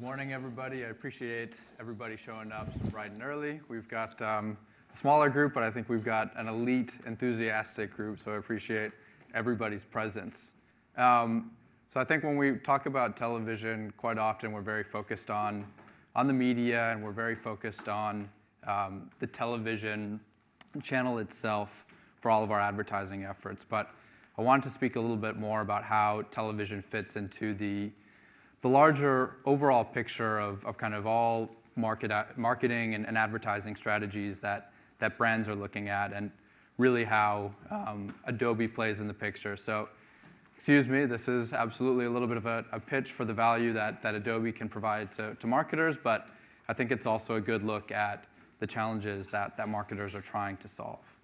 Good morning, everybody. I appreciate everybody showing up bright and early. We've got a smaller group, but I think we've got an elite, enthusiastic group, so I appreciate everybody's presence. So I think when we talk about television, quite often we're very focused on the media, and we're very focused on the television channel itself for all of our advertising efforts. But I wanted to speak a little bit more about how television fits into the larger overall picture of kind of all marketing and advertising strategies that brands are looking at, and really how Adobe plays in the picture. So, excuse me, this is absolutely a little bit of a pitch for the value that Adobe can provide to marketers, but I think it's also a good look at the challenges that marketers are trying to solve.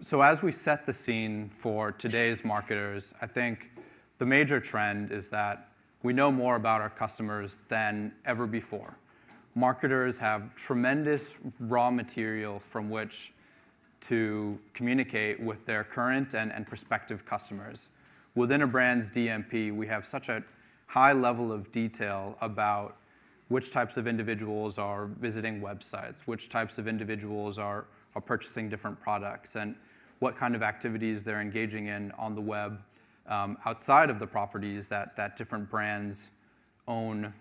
So as we set the scene for today's marketers, I think the major trend is that we know more about our customers than ever before. Marketers have tremendous raw material from which to communicate with their current and prospective customers. Within a brand's DMP, we have such a high level of detail about which types of individuals are visiting websites, which types of individuals are purchasing different products, and what kind of activities they're engaging in on the web outside of the properties that different brands own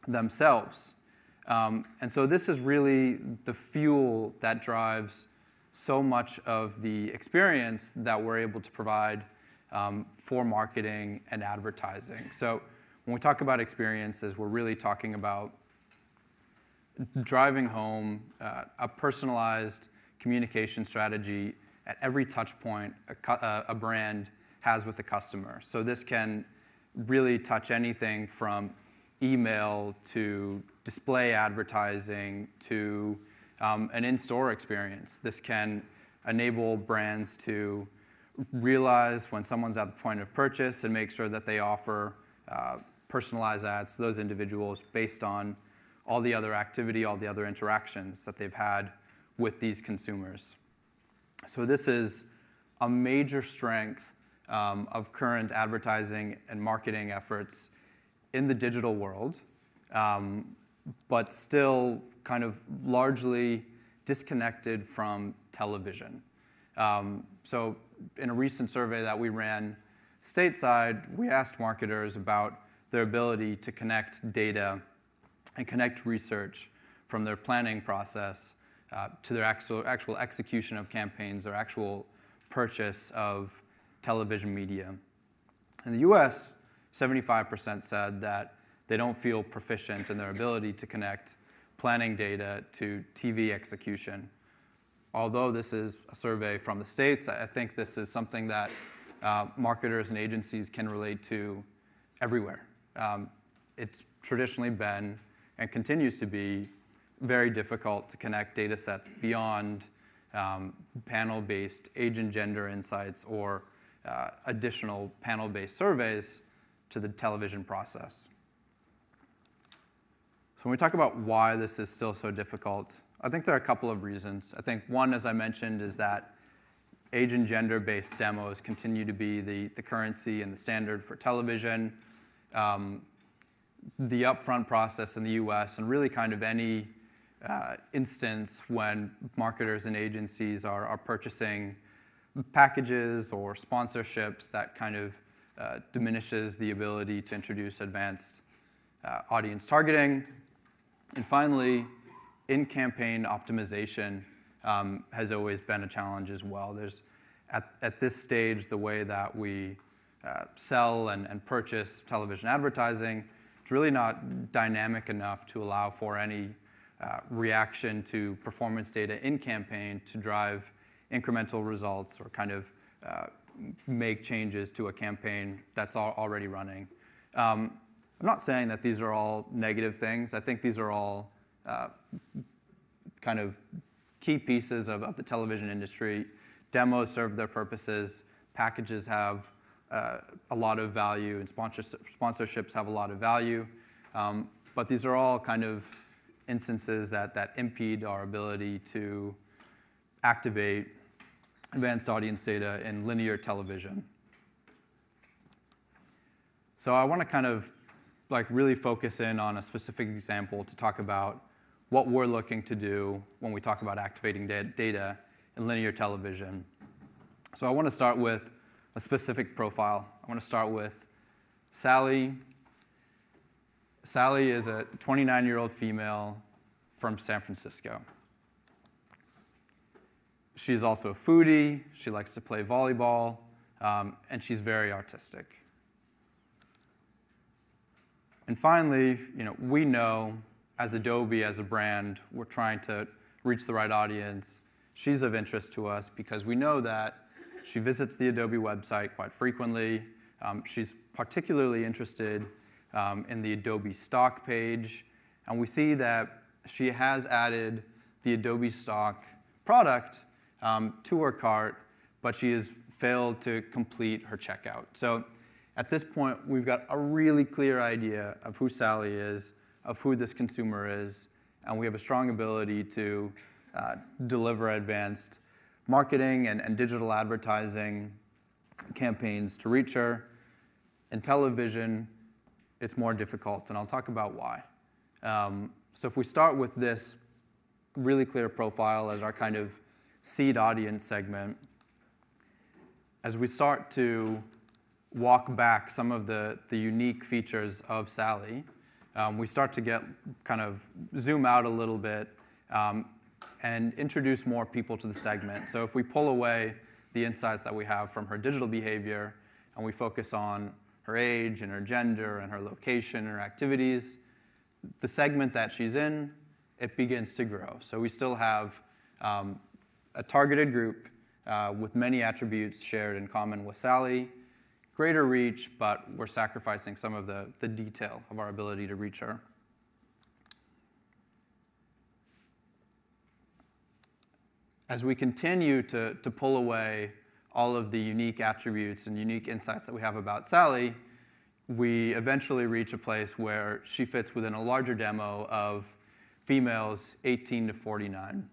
themselves. And so this is really the fuel that drives so much of the experience that we're able to provide for marketing and advertising. So when we talk about experiences, we're really talking about driving home a personalized communication strategy at every touch point a brand has with the customer. So this can really touch anything from email to display advertising to an in-store experience. This can enable brands to realize when someone's at the point of purchase and make sure that they offer personalized ads to those individuals based on all the other activity, all the other interactions that they've had with these consumers. So this is a major strength of current advertising and marketing efforts in the digital world, but still kind of largely disconnected from television. So in a recent survey that we ran stateside, we asked marketers about their ability to connect data and connect research from their planning process to their actual execution of campaigns, their actual purchase of television media. In the US, 75% said that they don't feel proficient in their ability to connect planning data to TV execution. Although this is a survey from the States, I think this is something that marketers and agencies can relate to everywhere. It's traditionally been and continues to be very difficult to connect data sets beyond panel-based age and gender insights or additional panel-based surveys to the television process. So when we talk about why this is still so difficult, I think there are a couple of reasons. I think one, as I mentioned, is that age and gender-based demos continue to be the currency and the standard for television. The upfront process in the US, and really kind of any instance when marketers and agencies are purchasing packages or sponsorships, that kind of diminishes the ability to introduce advanced audience targeting. And finally, in-campaign optimization has always been a challenge as well. There's, at this stage, the way that we sell and purchase television advertising, it's really not dynamic enough to allow for any reaction to performance data in campaign to drive incremental results or kind of make changes to a campaign that's already running. I'm not saying that these are all negative things. I think these are all kind of key pieces of the television industry. Demos serve their purposes. Packages have a lot of value, and sponsorships have a lot of value. But these are all kind of instances that impede our ability to activate advanced audience data in linear television. So I want to kind of really focus in on a specific example to talk about what we're looking to do when we talk about activating data in linear television. So I want to start with a specific profile. I want to start with Sally. Sally is a 29-year-old female from San Francisco. She's also a foodie. She likes to play volleyball, and she's very artistic. And finally, we know as Adobe, as a brand, we're trying to reach the right audience. She's of interest to us because we know that she visits the Adobe website quite frequently. She's particularly interested in the Adobe stock page. And we see that she has added the Adobe stock product to her cart, but she has failed to complete her checkout. So at this point, we've got a really clear idea of who Sally is, of who this consumer is, and we have a strong ability to deliver advanced marketing and digital advertising campaigns to reach her. In television, it's more difficult, and I'll talk about why. So if we start with this really clear profile as our kind of seed audience segment, as we start to walk back some of the unique features of Sally, we start to zoom out a little bit and introduce more people to the segment. So if we pull away the insights that we have from her digital behavior and we focus on her age and her gender and her location and her activities, the segment that she's in, it begins to grow. So we still have a targeted group with many attributes shared in common with Sally, greater reach, but we're sacrificing some of the detail of our ability to reach her. As we continue to pull away all of the unique attributes and unique insights that we have about Sally, we eventually reach a place where she fits within a larger demo of females 18 to 49.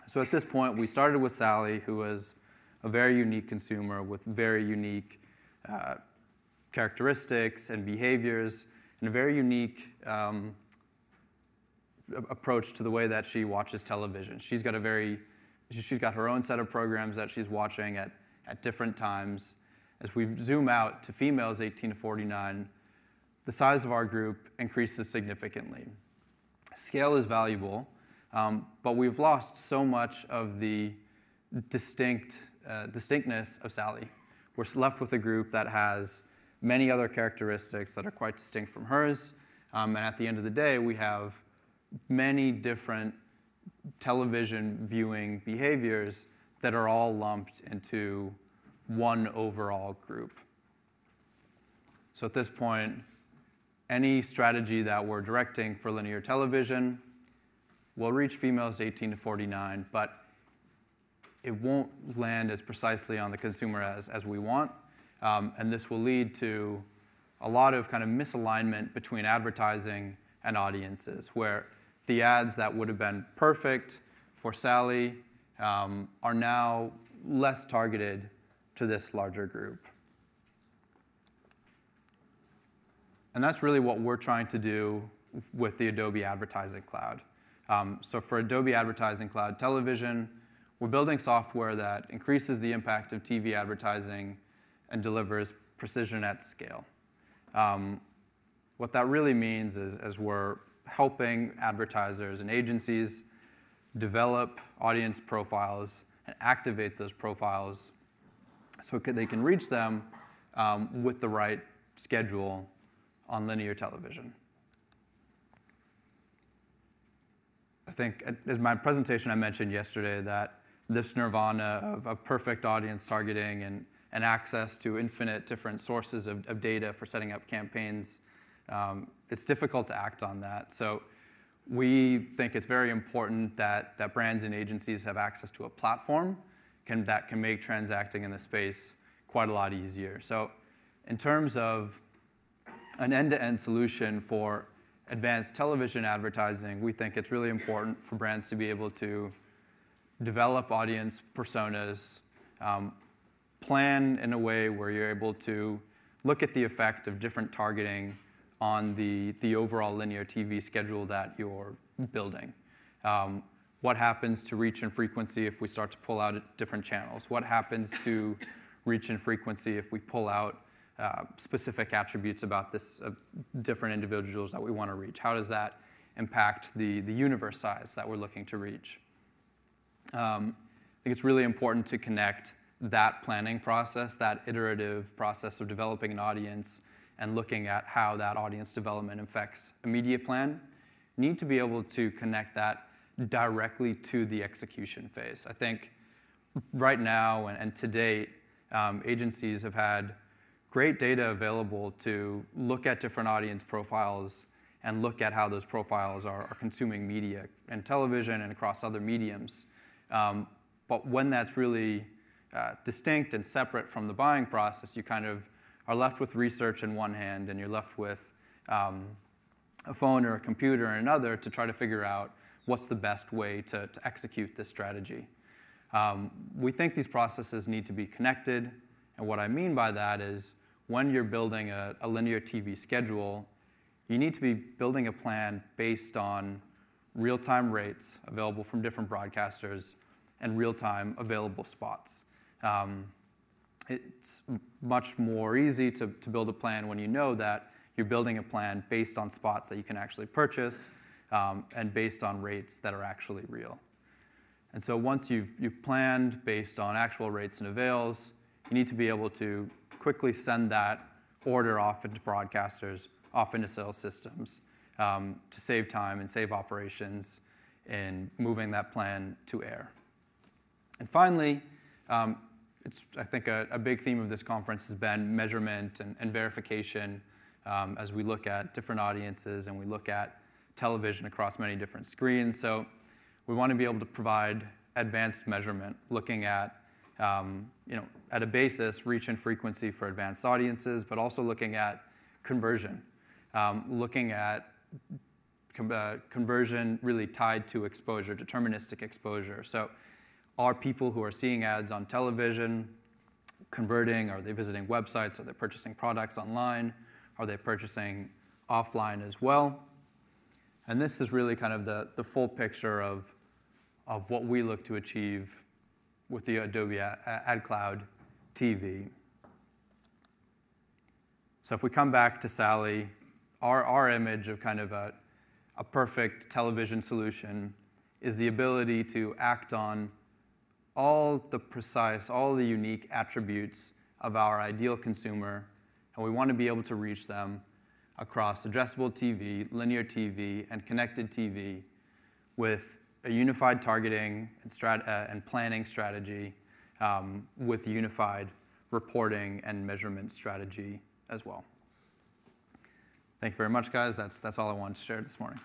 So at this point, we started with Sally, who was a very unique consumer with very unique characteristics and behaviors, and a very unique approach to the way that she watches television. She's got her own set of programs that she's watching at different times. As we zoom out to females 18 to 49, the size of our group increases significantly. Scale is valuable, but we've lost so much of the distinctness of Sally. We're left with a group that has many other characteristics that are quite distinct from hers, and at the end of the day, we have many different television viewing behaviors that are all lumped into one overall group. So at this point, any strategy that we're directing for linear television will reach females 18 to 49, but it won't land as precisely on the consumer as we want, and this will lead to a lot of kind of misalignment between advertising and audiences, where the ads that would have been perfect for Sally are now less targeted to this larger group. And that's really what we're trying to do with the Adobe Advertising Cloud. So for Adobe Advertising Cloud Television, we're building software that increases the impact of TV advertising and delivers precision at scale. What that really means is we're helping advertisers and agencies develop audience profiles and activate those profiles so they can reach them with the right schedule on linear television. I think as my presentation I mentioned yesterday that this nirvana of perfect audience targeting and access to infinite different sources of data for setting up campaigns, it's difficult to act on that. So we think it's very important that brands and agencies have access to a platform that can make transacting in the space quite a lot easier. So in terms of an end-to-end solution for advanced television advertising, we think it's really important for brands to be able to develop audience personas, plan in a way where you're able to look at the effect of different targeting on the overall linear TV schedule that you're building. What happens to reach and frequency if we start to pull out different channels? What happens to reach and frequency if we pull out specific attributes about different individuals that we want to reach? How does that impact the universe size that we're looking to reach? I think it's really important to connect that planning process, that iterative process of developing an audience and looking at how that audience development affects a media plan. You need to be able to connect that directly to the execution phase. I think right now and to date, agencies have had great data available to look at different audience profiles and look at how those profiles are consuming media and television and across other mediums. But when that's really distinct and separate from the buying process, you kind of are left with research in one hand and you're left with a phone or a computer in another to try to figure out what's the best way to execute this strategy. We think these processes need to be connected, and what I mean by that is when you're building a linear TV schedule, you need to be building a plan based on real-time rates available from different broadcasters and real-time available spots. It's much more easy to build a plan when you know that you're building a plan based on spots that you can actually purchase and based on rates that are actually real. And so once you've planned based on actual rates and avails, you need to be able to quickly send that order off into broadcasters, off into sales systems to save time and save operations in moving that plan to air. And finally, I think a big theme of this conference has been measurement and verification as we look at different audiences and we look at television across many different screens. So we want to be able to provide advanced measurement, looking at, at a basis, reach and frequency for advanced audiences, but also looking at conversion, looking at conversion really tied to exposure, deterministic exposure. So are people who are seeing ads on television converting? Are they visiting websites? Are they purchasing products online? Are they purchasing offline as well? And this is really kind of the full picture of what we look to achieve with the Adobe Ad Cloud TV. So if we come back to Sally, our image of kind of a perfect television solution is the ability to act on all the unique attributes of our ideal consumer, and we want to be able to reach them across addressable TV, linear TV, and connected TV with a unified targeting and planning strategy with unified reporting and measurement strategy as well. Thank you very much, guys. That's all I wanted to share this morning.